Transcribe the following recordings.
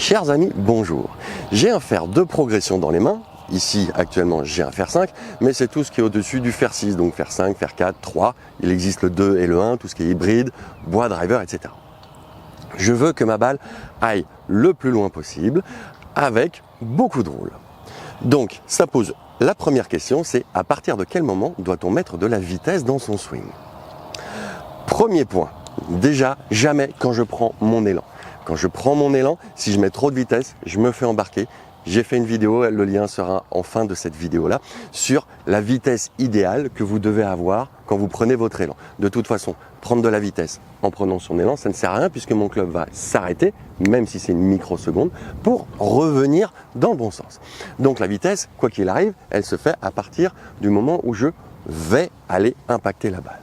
Chers amis, bonjour. J'ai un fer de progression dans les mains. Ici, actuellement, j'ai un fer 5, mais c'est tout ce qui est au-dessus du fer 6, donc fer 5, fer 4, 3. Il existe le 2 et le 1, tout ce qui est hybride, bois, driver, etc. Je veux que ma balle aille le plus loin possible, avec beaucoup de roule. Donc, ça pose la première question, c'est à partir de quel moment doit-on mettre de la vitesse dans son swing? Premier point, déjà, jamais quand je prends mon élan. Quand je prends mon élan, si je mets trop de vitesse, je me fais embarquer. J'ai fait une vidéo, le lien sera en fin de cette vidéo-là, sur la vitesse idéale que vous devez avoir quand vous prenez votre élan. De toute façon, prendre de la vitesse en prenant son élan, ça ne sert à rien puisque mon club va s'arrêter, même si c'est une microseconde, pour revenir dans le bon sens. Donc la vitesse, quoi qu'il arrive, elle se fait à partir du moment où je vais aller impacter la balle.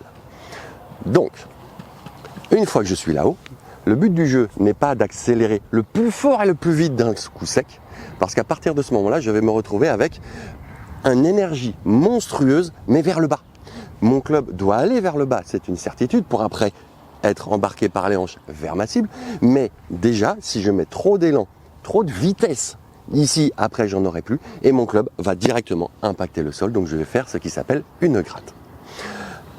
Donc, une fois que je suis là-haut, le but du jeu n'est pas d'accélérer le plus fort et le plus vite d'un coup sec, parce qu'à partir de ce moment-là, je vais me retrouver avec une énergie monstrueuse, mais vers le bas. Mon club doit aller vers le bas, c'est une certitude, pour après être embarqué par les hanches vers ma cible. Mais déjà, si je mets trop d'élan, trop de vitesse, ici, après, j'en aurai plus, et mon club va directement impacter le sol, donc je vais faire ce qui s'appelle une gratte.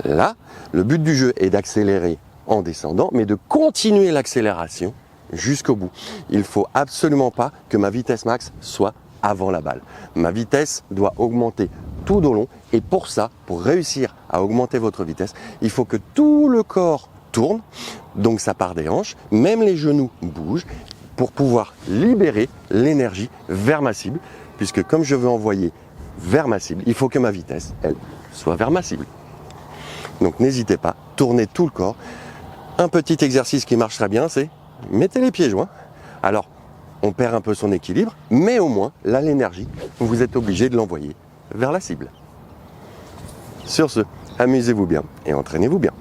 Là, le but du jeu est d'accélérer en descendant, mais de continuer l'accélération jusqu'au bout. Il ne faut absolument pas que ma vitesse max soit avant la balle. Ma vitesse doit augmenter tout au long, et pour ça, pour réussir à augmenter votre vitesse, il faut que tout le corps tourne, donc ça part des hanches, même les genoux bougent, pour pouvoir libérer l'énergie vers ma cible, puisque comme je veux envoyer vers ma cible, il faut que ma vitesse, elle, soit vers ma cible. Donc n'hésitez pas, tournez tout le corps. Un petit exercice qui marche très bien, c'est mettez les pieds joints. Alors, on perd un peu son équilibre, mais au moins, là, l'énergie, vous êtes obligé de l'envoyer vers la cible. Sur ce, amusez-vous bien et entraînez-vous bien.